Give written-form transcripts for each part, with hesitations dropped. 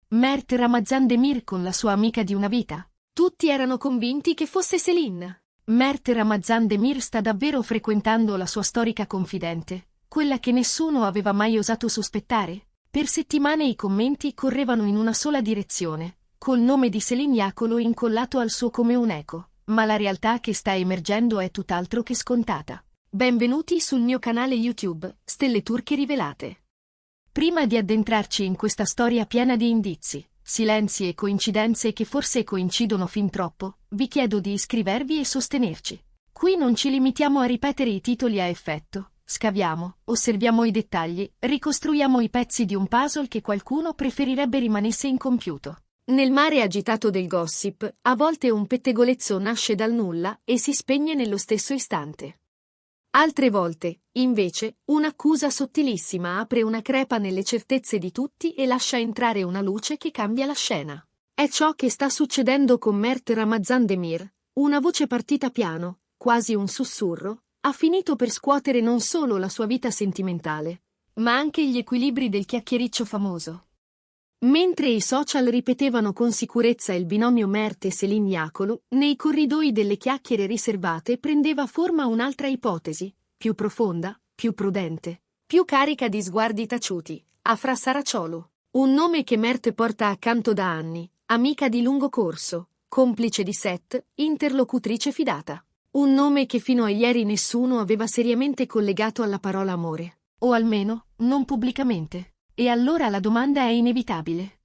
Mert Ramazan Demir con la sua amica di una vita? Tutti erano convinti che fosse Céline. Mert Ramazan Demir sta davvero frequentando la sua storica confidente, quella che nessuno aveva mai osato sospettare? Per settimane i commenti correvano in una sola direzione, col nome di Céline Iacolo incollato al suo come un eco, ma la realtà che sta emergendo è tutt'altro che scontata. Benvenuti sul mio canale YouTube, Stelle Turche Rivelate. Prima di addentrarci in questa storia piena di indizi, silenzi e coincidenze che forse coincidono fin troppo, vi chiedo di iscrivervi e sostenerci. Qui non ci limitiamo a ripetere i titoli a effetto, scaviamo, osserviamo i dettagli, ricostruiamo i pezzi di un puzzle che qualcuno preferirebbe rimanesse incompiuto. Nel mare agitato del gossip, a volte un pettegolezzo nasce dal nulla e si spegne nello stesso istante. Altre volte, invece, un'accusa sottilissima apre una crepa nelle certezze di tutti e lascia entrare una luce che cambia la scena. È ciò che sta succedendo con Mert Ramazan Demir, una voce partita piano, quasi un sussurro, ha finito per scuotere non solo la sua vita sentimentale, ma anche gli equilibri del chiacchiericcio famoso. Mentre i social ripetevano con sicurezza il binomio Mert e Céline Iacolo, nei corridoi delle chiacchiere riservate prendeva forma un'altra ipotesi, più profonda, più prudente, più carica di sguardi taciuti, Afra Saraciolo. Un nome che Mert porta accanto da anni, amica di lungo corso, complice di set, interlocutrice fidata. Un nome che fino a ieri nessuno aveva seriamente collegato alla parola amore. O almeno, non pubblicamente. E allora la domanda è inevitabile.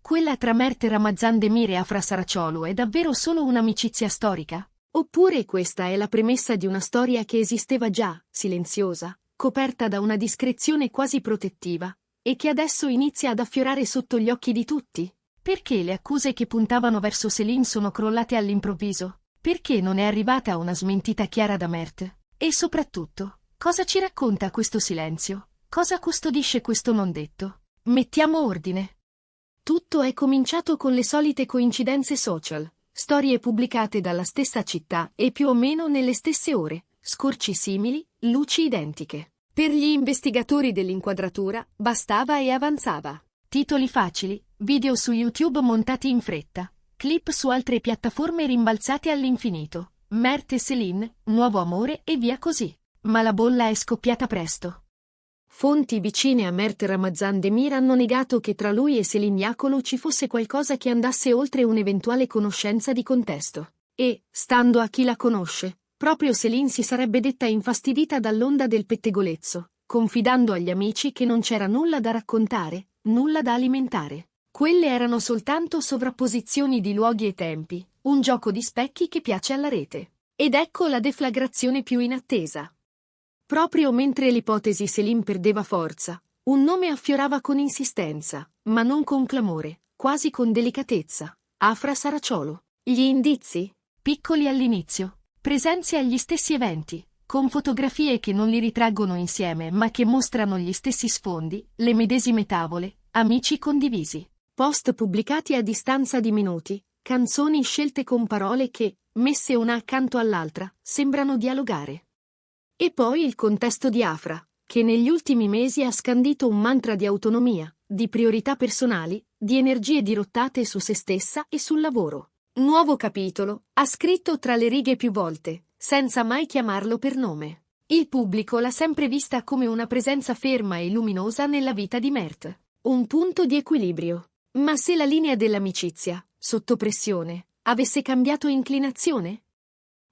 Quella tra Mert Ramazan Demir e Afra Saraciolo è davvero solo un'amicizia storica? Oppure questa è la premessa di una storia che esisteva già, silenziosa, coperta da una discrezione quasi protettiva, e che adesso inizia ad affiorare sotto gli occhi di tutti? Perché le accuse che puntavano verso Céline sono crollate all'improvviso? Perché non è arrivata una smentita chiara da Mert? E soprattutto, cosa ci racconta questo silenzio? Cosa custodisce questo non detto? Mettiamo ordine. Tutto è cominciato con le solite coincidenze social, storie pubblicate dalla stessa città e più o meno nelle stesse ore, scorci simili, luci identiche. Per gli investigatori dell'inquadratura bastava e avanzava. Titoli facili, video su YouTube montati in fretta, clip su altre piattaforme rimbalzate all'infinito, Mert e Céline, nuovo amore e via così. Ma la bolla è scoppiata presto. Fonti vicine a Mert Ramazan Demir hanno negato che tra lui e Céline Iacolo ci fosse qualcosa che andasse oltre un'eventuale conoscenza di contesto. E, stando a chi la conosce, proprio Céline si sarebbe detta infastidita dall'onda del pettegolezzo, confidando agli amici che non c'era nulla da raccontare, nulla da alimentare. Quelle erano soltanto sovrapposizioni di luoghi e tempi, un gioco di specchi che piace alla rete. Ed ecco la deflagrazione più inattesa. Proprio mentre l'ipotesi Céline perdeva forza, un nome affiorava con insistenza, ma non con clamore, quasi con delicatezza. Afra Saraciolo. Gli indizi? Piccoli all'inizio, presenze agli stessi eventi, con fotografie che non li ritraggono insieme ma che mostrano gli stessi sfondi, le medesime tavole, amici condivisi. Post pubblicati a distanza di minuti, canzoni scelte con parole che, messe una accanto all'altra, sembrano dialogare. E poi il contesto di Afra, che negli ultimi mesi ha scandito un mantra di autonomia, di priorità personali, di energie dirottate su se stessa e sul lavoro. Nuovo capitolo, ha scritto tra le righe più volte, senza mai chiamarlo per nome. Il pubblico l'ha sempre vista come una presenza ferma e luminosa nella vita di Mert. Un punto di equilibrio. Ma se la linea dell'amicizia, sotto pressione, avesse cambiato inclinazione?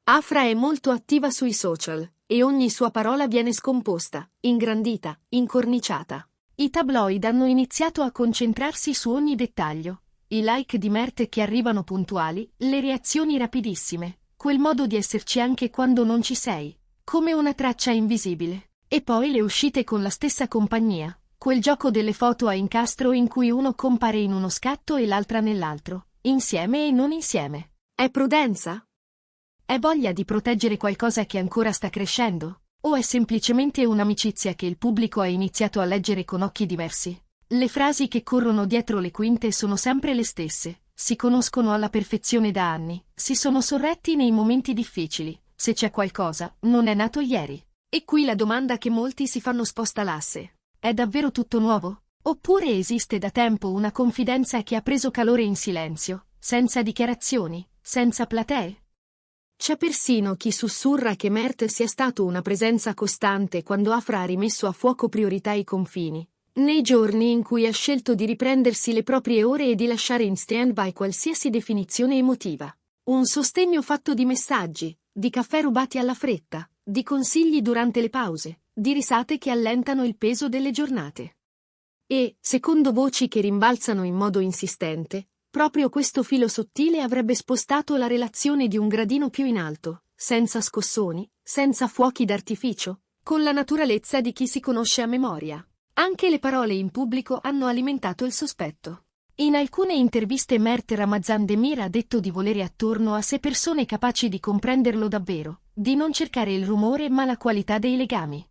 Afra è molto attiva sui social, e ogni sua parola viene scomposta, ingrandita, incorniciata. I tabloid hanno iniziato a concentrarsi su ogni dettaglio. I like di Mert che arrivano puntuali, le reazioni rapidissime, quel modo di esserci anche quando non ci sei, come una traccia invisibile. E poi le uscite con la stessa compagnia, quel gioco delle foto a incastro in cui uno compare in uno scatto e l'altra nell'altro, insieme e non insieme. È prudenza? È voglia di proteggere qualcosa che ancora sta crescendo? O è semplicemente un'amicizia che il pubblico ha iniziato a leggere con occhi diversi? Le frasi che corrono dietro le quinte sono sempre le stesse, si conoscono alla perfezione da anni, si sono sorretti nei momenti difficili, se c'è qualcosa, non è nato ieri. E qui la domanda che molti si fanno sposta l'asse. È davvero tutto nuovo? Oppure esiste da tempo una confidenza che ha preso calore in silenzio, senza dichiarazioni, senza platee? C'è persino chi sussurra che Mert sia stato una presenza costante quando Afra ha rimesso a fuoco priorità e confini, nei giorni in cui ha scelto di riprendersi le proprie ore e di lasciare in stand-by qualsiasi definizione emotiva. Un sostegno fatto di messaggi, di caffè rubati alla fretta, di consigli durante le pause, di risate che allentano il peso delle giornate. E, secondo voci che rimbalzano in modo insistente, proprio questo filo sottile avrebbe spostato la relazione di un gradino più in alto, senza scossoni, senza fuochi d'artificio, con la naturalezza di chi si conosce a memoria. Anche le parole in pubblico hanno alimentato il sospetto. In alcune interviste Mert Ramazan Demir ha detto di volere attorno a sé persone capaci di comprenderlo davvero, di non cercare il rumore ma la qualità dei legami.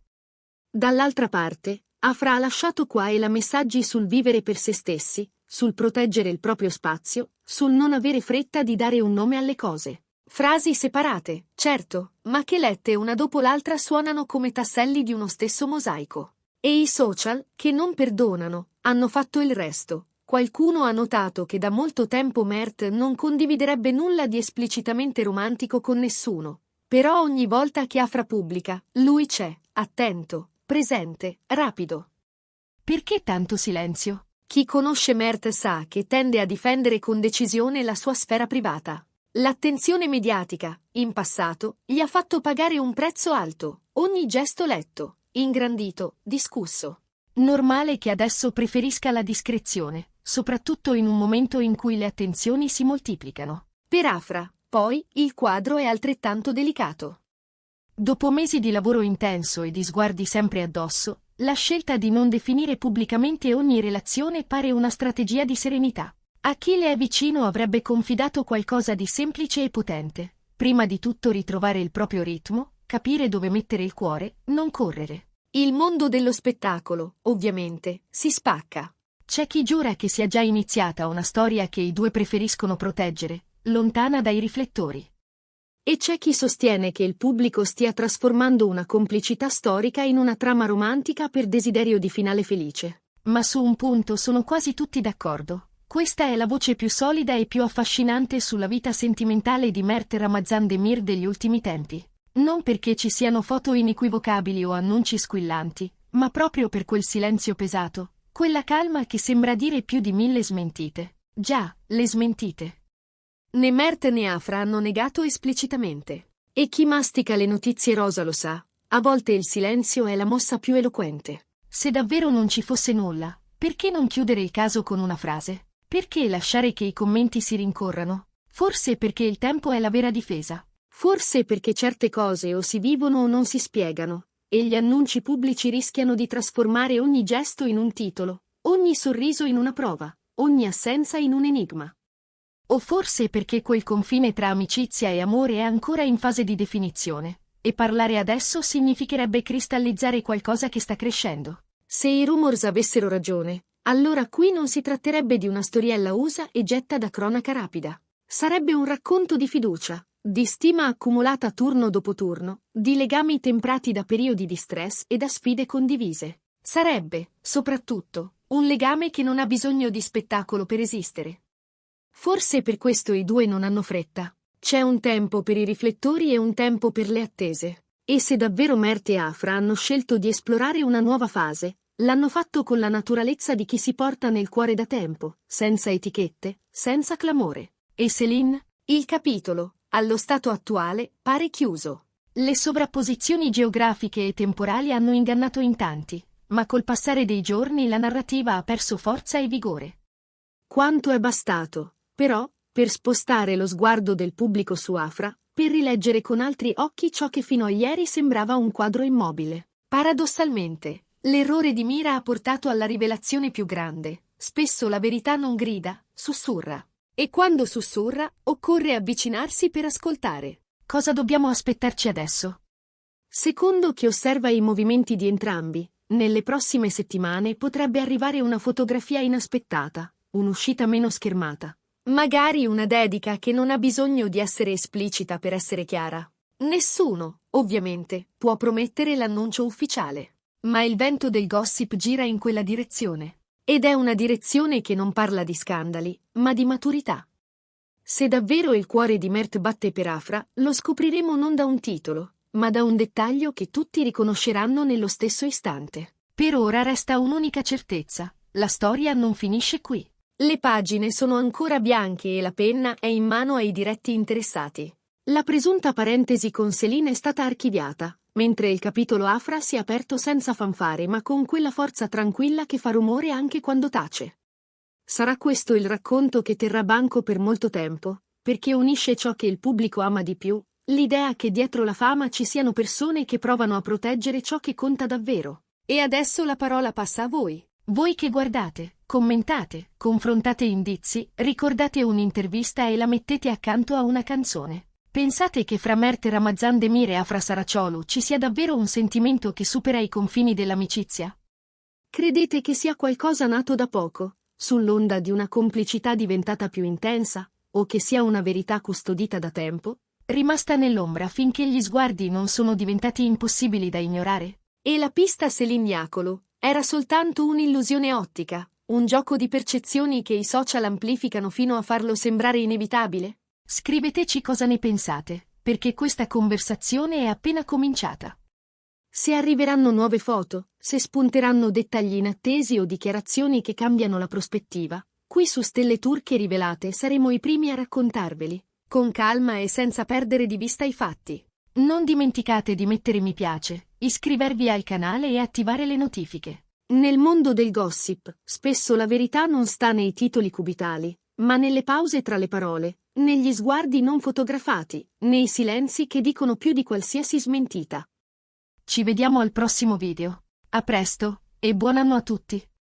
Dall'altra parte, Afra ha lasciato qua e là messaggi sul vivere per se stessi, sul proteggere il proprio spazio, sul non avere fretta di dare un nome alle cose. Frasi separate, certo, ma che lette una dopo l'altra suonano come tasselli di uno stesso mosaico. E i social, che non perdonano, hanno fatto il resto. Qualcuno ha notato che da molto tempo Mert non condividerebbe nulla di esplicitamente romantico con nessuno. Però ogni volta che Afra pubblica, lui c'è, attento, presente, rapido. Perché tanto silenzio? Chi conosce Mert sa che tende a difendere con decisione la sua sfera privata. L'attenzione mediatica, in passato, gli ha fatto pagare un prezzo alto, ogni gesto letto, ingrandito, discusso. Normale che adesso preferisca la discrezione, soprattutto in un momento in cui le attenzioni si moltiplicano. Per Afra, poi, il quadro è altrettanto delicato. Dopo mesi di lavoro intenso e di sguardi sempre addosso, la scelta di non definire pubblicamente ogni relazione pare una strategia di serenità. A chi le è vicino avrebbe confidato qualcosa di semplice e potente. Prima di tutto ritrovare il proprio ritmo, capire dove mettere il cuore, non correre. Il mondo dello spettacolo, ovviamente, si spacca. C'è chi giura che sia già iniziata una storia che i due preferiscono proteggere, lontana dai riflettori. E c'è chi sostiene che il pubblico stia trasformando una complicità storica in una trama romantica per desiderio di finale felice. Ma su un punto sono quasi tutti d'accordo. Questa è la voce più solida e più affascinante sulla vita sentimentale di Mert Ramazan Demir degli ultimi tempi. Non perché ci siano foto inequivocabili o annunci squillanti, ma proprio per quel silenzio pesato, quella calma che sembra dire più di 1000 smentite. Già, le smentite. Né Mert né Afra hanno negato esplicitamente. E chi mastica le notizie rosa lo sa, a volte il silenzio è la mossa più eloquente. Se davvero non ci fosse nulla, perché non chiudere il caso con una frase? Perché lasciare che i commenti si rincorrano? Forse perché il tempo è la vera difesa. Forse perché certe cose o si vivono o non si spiegano, e gli annunci pubblici rischiano di trasformare ogni gesto in un titolo, ogni sorriso in una prova, ogni assenza in un enigma. O forse perché quel confine tra amicizia e amore è ancora in fase di definizione, e parlare adesso significherebbe cristallizzare qualcosa che sta crescendo. Se i rumors avessero ragione, allora qui non si tratterebbe di una storiella usa e getta da cronaca rapida. Sarebbe un racconto di fiducia, di stima accumulata turno dopo turno, di legami temprati da periodi di stress e da sfide condivise. Sarebbe, soprattutto, un legame che non ha bisogno di spettacolo per esistere. Forse per questo i due non hanno fretta. C'è un tempo per i riflettori e un tempo per le attese. E se davvero Mert e Afra hanno scelto di esplorare una nuova fase, l'hanno fatto con la naturalezza di chi si porta nel cuore da tempo, senza etichette, senza clamore. E Céline? Il capitolo, allo stato attuale, pare chiuso. Le sovrapposizioni geografiche e temporali hanno ingannato in tanti, ma col passare dei giorni la narrativa ha perso forza e vigore. Quanto è bastato, però, per spostare lo sguardo del pubblico su Afra, per rileggere con altri occhi ciò che fino a ieri sembrava un quadro immobile. Paradossalmente, l'errore di mira ha portato alla rivelazione più grande. Spesso la verità non grida, sussurra. E quando sussurra, occorre avvicinarsi per ascoltare. Cosa dobbiamo aspettarci adesso? Secondo chi osserva i movimenti di entrambi, nelle prossime settimane potrebbe arrivare una fotografia inaspettata, un'uscita meno schermata. Magari una dedica che non ha bisogno di essere esplicita per essere chiara. Nessuno, ovviamente, può promettere l'annuncio ufficiale. Ma il vento del gossip gira in quella direzione. Ed è una direzione che non parla di scandali, ma di maturità. Se davvero il cuore di Mert batte per Afra, lo scopriremo non da un titolo, ma da un dettaglio che tutti riconosceranno nello stesso istante. Per ora resta un'unica certezza: la storia non finisce qui. Le pagine sono ancora bianche e la penna è in mano ai diretti interessati. La presunta parentesi con Céline è stata archiviata, mentre il capitolo Afra si è aperto senza fanfare ma con quella forza tranquilla che fa rumore anche quando tace. Sarà questo il racconto che terrà banco per molto tempo, perché unisce ciò che il pubblico ama di più, l'idea che dietro la fama ci siano persone che provano a proteggere ciò che conta davvero. E adesso la parola passa a voi. Voi che guardate, commentate, confrontate indizi, ricordate un'intervista e la mettete accanto a una canzone. Pensate che fra Mert Ramazan Demir e Afra Saraciolu ci sia davvero un sentimento che supera i confini dell'amicizia? Credete che sia qualcosa nato da poco, sull'onda di una complicità diventata più intensa, o che sia una verità custodita da tempo, rimasta nell'ombra finché gli sguardi non sono diventati impossibili da ignorare? E la pista Céline era soltanto un'illusione ottica, un gioco di percezioni che i social amplificano fino a farlo sembrare inevitabile? Scriveteci cosa ne pensate, perché questa conversazione è appena cominciata. Se arriveranno nuove foto, se spunteranno dettagli inattesi o dichiarazioni che cambiano la prospettiva, qui su Stelle Turche Rivelate saremo i primi a raccontarveli, con calma e senza perdere di vista i fatti. Non dimenticate di mettere mi piace, iscrivervi al canale e attivare le notifiche. Nel mondo del gossip, spesso la verità non sta nei titoli cubitali, ma nelle pause tra le parole, negli sguardi non fotografati, nei silenzi che dicono più di qualsiasi smentita. Ci vediamo al prossimo video. A presto, e buon anno a tutti!